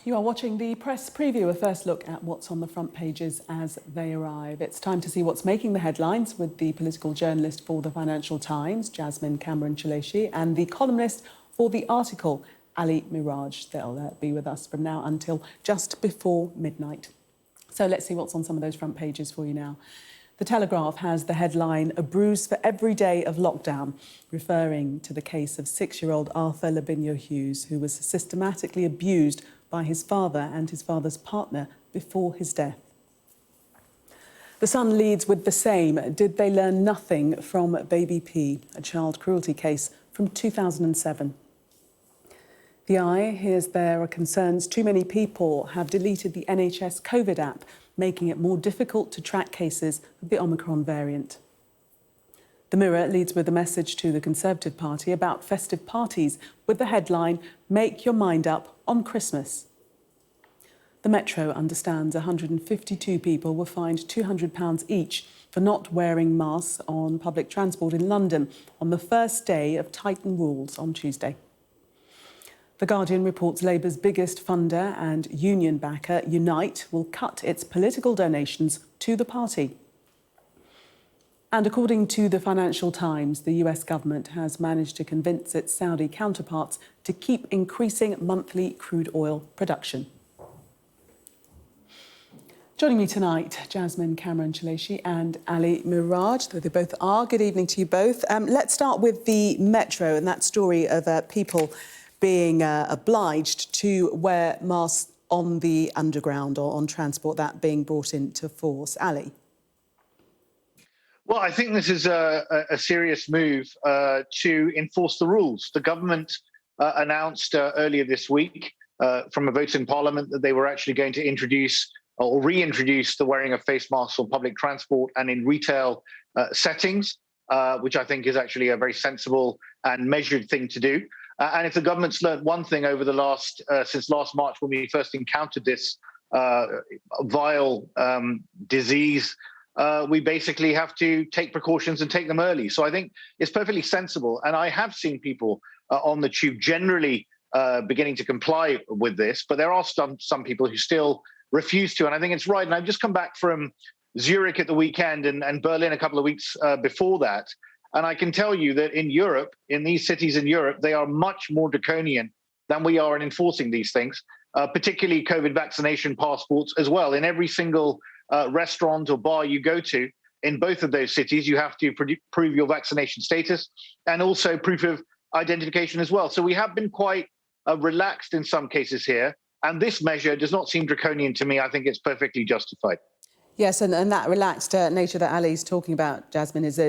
You are watching the press preview, a first look at what's on the front pages as they arrive. It's time to see what's making the headlines with the political journalist for the Financial Times, Jasmine Cameron-Chileshe, and the columnist for the Article, Ali Miraj. They'll be with us from now until just before midnight. So let's see what's on some of those front pages for you now. The Telegraph has the headline, "A bruise for every day of lockdown," referring to the case of 6-year-old Arthur Lavinia Hughes, who was systematically abused by his father and his father's partner before his death. The Sun leads with the same. Did they learn nothing from Baby P, a child cruelty case from 2007? The Eye hears there are concerns too many people have deleted the NHS COVID app, making it more difficult to track cases of the Omicron variant. The Mirror leads with a message to the Conservative Party about festive parties with the headline, "Make your mind up on Christmas." The Metro understands 152 people were fined £200 each for not wearing masks on public transport in London on the first day of tightened rules on Tuesday. The Guardian reports Labour's biggest funder and union backer, Unite, will cut its political donations to the party. And according to the Financial Times, the US government has managed to convince its Saudi counterparts to keep increasing monthly crude oil production. Joining me tonight, Jasmine Cameron-Chileshe and Ali Miraj, though they both are. Good evening to you both. Let's start with the Metro and that story of people being obliged to wear masks on the underground or on transport, that being brought into force. Ali? Well, I think this is a serious move to enforce the rules. The government announced earlier this week from a vote in Parliament that they were actually going to introduce or reintroduce the wearing of face masks on public transport and in retail settings, which I think is actually a very sensible and measured thing to do. And if the government's learned one thing over the since last March, when we first encountered this vile disease, we basically have to take precautions and take them early. So I think it's perfectly sensible. And I have seen people on the tube generally beginning to comply with this, but there are some people who still refuse to. And I think it's right. And I've just come back from Zurich at the weekend and Berlin a couple of weeks before that. And I can tell you that in Europe, in these cities in Europe, they are much more draconian than we are in enforcing these things, particularly COVID vaccination passports as well. In every single restaurant or bar you go to in both of those cities, you have to prove your vaccination status and also proof of identification as well. So we have been quite relaxed in some cases here. And this measure does not seem draconian to me. I think it's perfectly justified. Yes, and that relaxed nature that Ali's talking about, Jasmine, is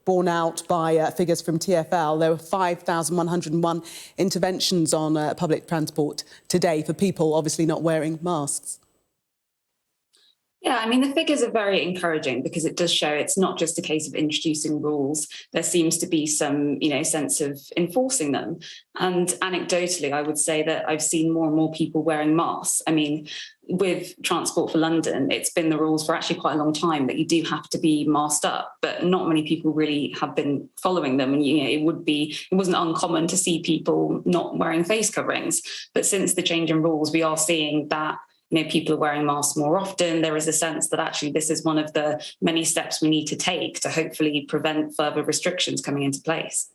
borne out by figures from TfL. There were 5,101 interventions on public transport today for people obviously not wearing masks. Yeah, I mean, the figures are very encouraging because it does show it's not just a case of introducing rules. There seems to be some, sense of enforcing them. And anecdotally, I would say that I've seen more and more people wearing masks. I mean, with Transport for London, it's been the rules for actually quite a long time that you do have to be masked up, but not many people really have been following them. And, it wasn't uncommon to see people not wearing face coverings. But since the change in rules, we are seeing that people are wearing masks more often. There is a sense that actually this is one of the many steps we need to take to hopefully prevent further restrictions coming into place.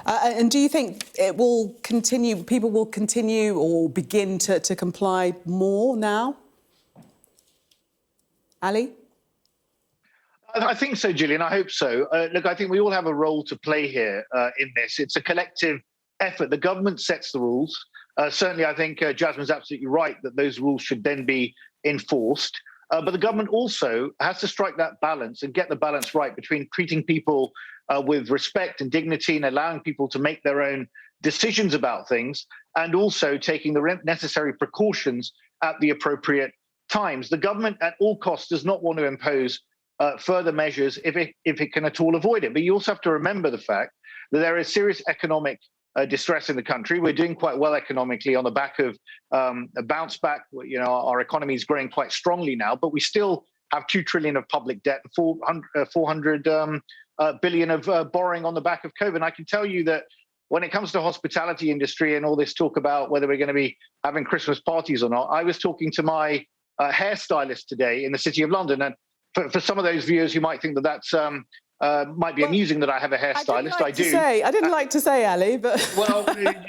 And do you think it will continue, people will continue or begin to comply more now? Ali? I think so, Gillian. I hope so. Look, I think we all have a role to play here in this. It's a collective effort. The government sets the rules. Certainly, I think Jasmine's absolutely right that those rules should then be enforced. But the government also has to strike that balance and get the balance right between treating people with respect and dignity and allowing people to make their own decisions about things and also taking the necessary precautions at the appropriate times. The government at all costs does not want to impose further measures if it can at all avoid it. But you also have to remember the fact that there is serious economic distress in the country. We're doing quite well economically on the back of a bounce back. Our economy is growing quite strongly now, but we still have 2 trillion of public debt, 400 billion of borrowing on the back of COVID. And I can tell you that when it comes to hospitality industry and all this talk about whether we're going to be having Christmas parties or not, I was talking to my hairstylist today in the City of London. And for some of those viewers who might think that that's might be amusing that I have a hairstylist, I do. I didn't like to say, Ali, but well,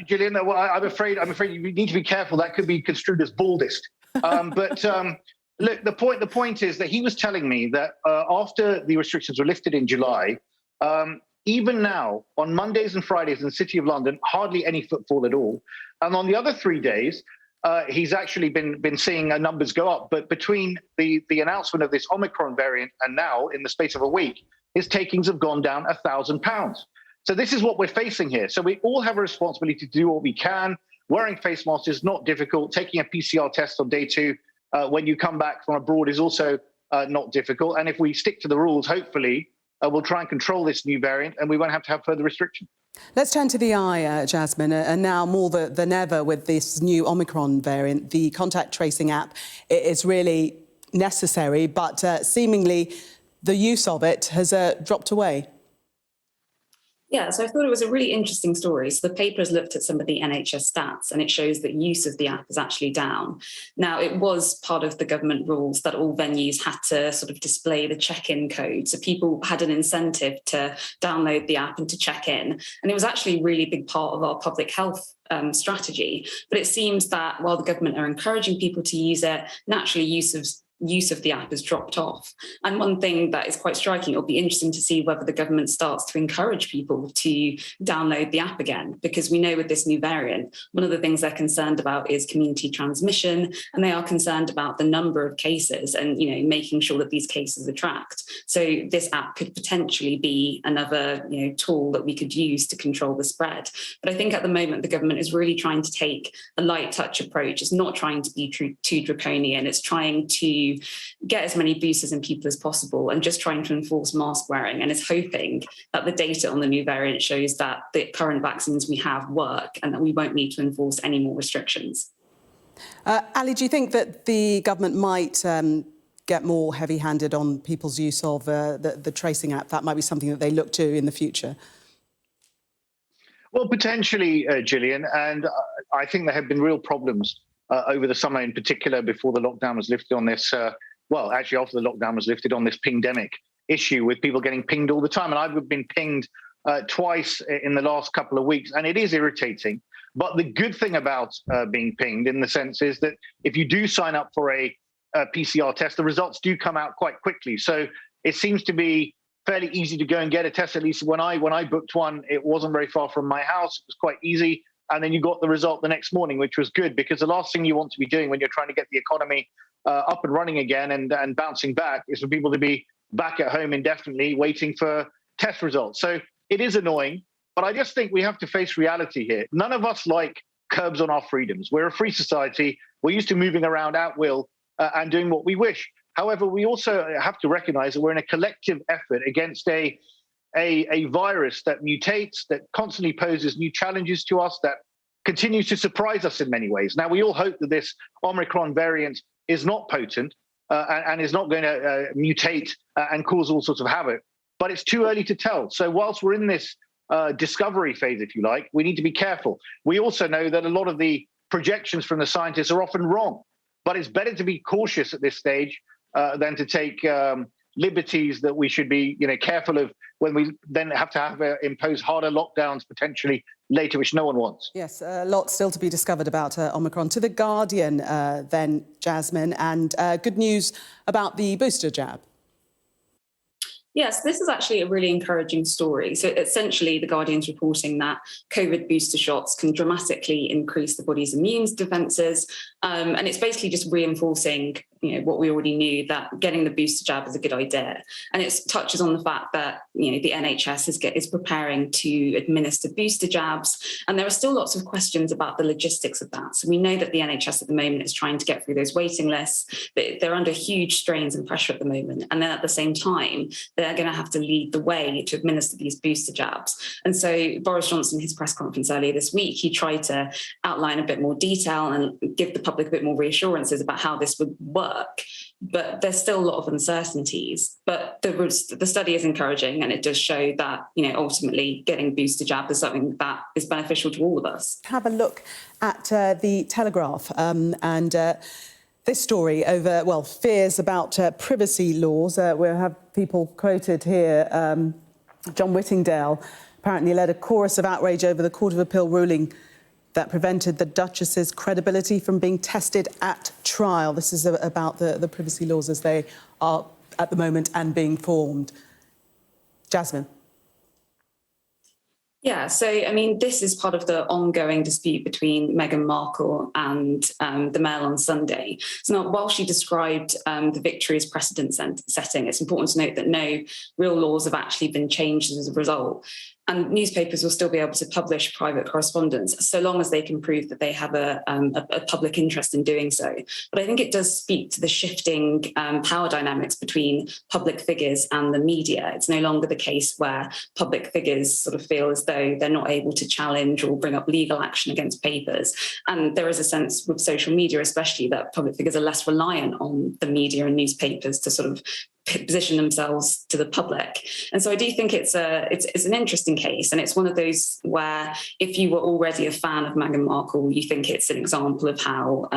Gillian, well, I'm afraid you need to be careful. That could be construed as baldest. Look, the point is that he was telling me that after the restrictions were lifted in July, even now on Mondays and Fridays in the City of London, hardly any footfall at all. And on the other 3 days, he's actually been seeing numbers go up. But between the announcement of this Omicron variant and now, in the space of a week, his takings have gone down £1,000. So this is what we're facing here. So we all have a responsibility to do what we can. Wearing face masks is not difficult. Taking a PCR test on day 2 when you come back from abroad is also not difficult. And if we stick to the rules, hopefully, we'll try and control this new variant and we won't have to have further restriction. Let's turn to the eye, Jasmine, and now more than ever with this new Omicron variant, the contact tracing app is really necessary, but seemingly the use of it has dropped away. Yeah, so I thought it was a really interesting story. So the paper has looked at some of the NHS stats and it shows that use of the app is actually down. Now, it was part of the government rules that all venues had to sort of display the check-in code. So people had an incentive to download the app and to check in. And it was actually a really big part of our public health strategy. But it seems that while the government are encouraging people to use it, naturally use of the app has dropped off. And one thing that is quite striking, it'll be interesting to see whether the government starts to encourage people to download the app again, because we know with this new variant, one of the things they're concerned about is community transmission, and they are concerned about the number of cases and, making sure that these cases are tracked. So this app could potentially be another, tool that we could use to control the spread. But I think at the moment, the government is really trying to take a light touch approach. It's not trying to be too draconian. It's trying to get as many boosters in people as possible and just trying to enforce mask wearing, and is hoping that the data on the new variant shows that the current vaccines we have work and that we won't need to enforce any more restrictions. Ali, do you think that the government might get more heavy-handed on people's use of the tracing app? That might be something that they look to in the future. Well, potentially, Gillian, and I think there have been real problems over the summer in particular before the lockdown was lifted on this, actually after the lockdown was lifted on this pingdemic issue with people getting pinged all the time. And I've been pinged twice in the last couple of weeks, and it is irritating. But the good thing about being pinged in the sense is that if you do sign up for a PCR test, the results do come out quite quickly. So it seems to be fairly easy to go and get a test. At least when I booked one, it wasn't very far from my house. It was quite easy. And then you got the result the next morning, which was good, because the last thing you want to be doing when you're trying to get the economy up and running again and bouncing back is for people to be back at home indefinitely waiting for test results. So it is annoying, but I just think we have to face reality here. None of us like curbs on our freedoms. We're a free society. We're used to moving around at will and doing what we wish. However, we also have to recognize that we're in a collective effort against a virus that mutates, that constantly poses new challenges to us, that continues to surprise us in many ways. Now, we all hope that this Omicron variant is not potent and is not going to mutate and cause all sorts of havoc, but it's too early to tell. So whilst we're in this discovery phase, if you like, we need to be careful. We also know that a lot of the projections from the scientists are often wrong, but it's better to be cautious at this stage than to take liberties that we should be careful of when we then have to impose harder lockdowns potentially later, which no one wants. Yes, a lot still to be discovered about Omicron. To The Guardian then, Jasmine, and good news about the booster jab. Yes, this is actually a really encouraging story. So essentially, The Guardian's reporting that COVID booster shots can dramatically increase the body's immune defences. And it's basically just reinforcing what we already knew, that getting the booster jab is a good idea. And it touches on the fact that, the NHS is preparing to administer booster jabs. And there are still lots of questions about the logistics of that. So we know that the NHS at the moment is trying to get through those waiting lists. They're under huge strains and pressure at the moment. And then at the same time, they're going to have to lead the way to administer these booster jabs. And so Boris Johnson, in his press conference earlier this week, he tried to outline a bit more detail and give the public a bit more reassurances about how this would work. work, but there's still a lot of uncertainties. But the study is encouraging, and it does show that, ultimately getting booster jab is something that is beneficial to all of us. Have a look at the Telegraph and this story over, fears about privacy laws. We'll have people quoted here. John Whittingdale apparently led a chorus of outrage over the Court of Appeal ruling that prevented the Duchess's credibility from being tested at trial. This is about the privacy laws as they are at the moment and being formed. Jasmine. Yeah, so, this is part of the ongoing dispute between Meghan Markle and the Mail on Sunday. So now, while she described the victory as precedent setting, it's important to note that no real laws have actually been changed as a result. And newspapers will still be able to publish private correspondence so long as they can prove that they have a public interest in doing so. But I think it does speak to the shifting power dynamics between public figures and the media. It's no longer the case where public figures sort of feel as though they're not able to challenge or bring up legal action against papers. And there is a sense with social media, especially, that public figures are less reliant on the media and newspapers to sort of position themselves to the public. And so I do think it's an interesting case, and it's one of those where if you were already a fan of Meghan Markle, you think it's an example of how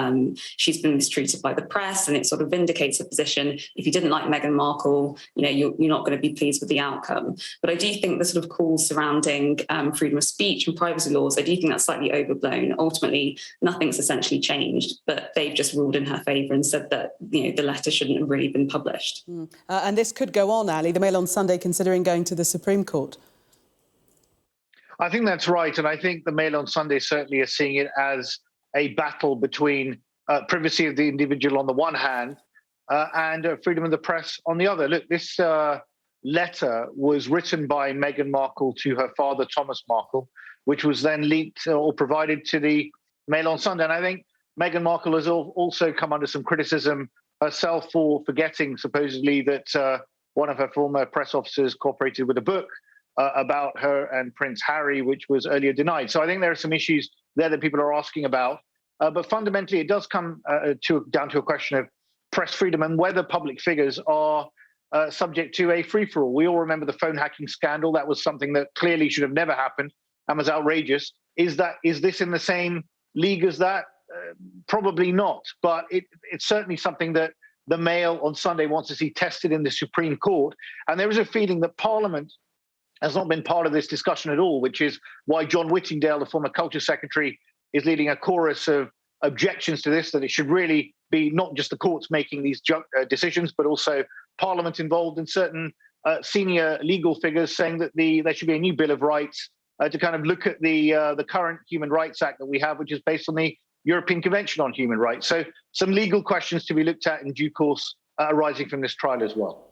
she's been mistreated by the press, and it sort of vindicates her position. If you didn't like Meghan Markle, you're not going to be pleased with the outcome. But I do think the sort of calls surrounding freedom of speech and privacy laws, I do think that's slightly overblown. Ultimately, nothing's essentially changed, but they've just ruled in her favour and said that the letter shouldn't have really been published. And this could go on, Ali. The Mail on Sunday considering going to the Supreme Court. I think that's right. And I think the Mail on Sunday certainly is seeing it as a battle between privacy of the individual on the one hand and freedom of the press on the other. Look, this letter was written by Meghan Markle to her father, Thomas Markle, which was then leaked or provided to the Mail on Sunday. And I think Meghan Markle has also come under some criticism herself for forgetting, supposedly, that one of her former press officers cooperated with a book about her and Prince Harry, which was earlier denied. So I think there are some issues there that people are asking about. But fundamentally, it does come down to a question of press freedom and whether public figures are subject to a free-for-all. We all remember the phone hacking scandal. That was something that clearly should have never happened and was outrageous. Is this in the same league as that? Probably not, but it's certainly something that the Mail on Sunday wants to see tested in the Supreme Court. And there is a feeling that Parliament has not been part of this discussion at all, which is why John Whittingdale, the former Culture Secretary, is leading a chorus of objections to this, that it should really be not just the courts making these decisions, but also Parliament involved, and certain senior legal figures saying that there should be a new Bill of Rights to kind of look at the current Human Rights Act that we have, which is based on the European Convention on Human Rights. So some legal questions to be looked at in due course arising from this trial as well.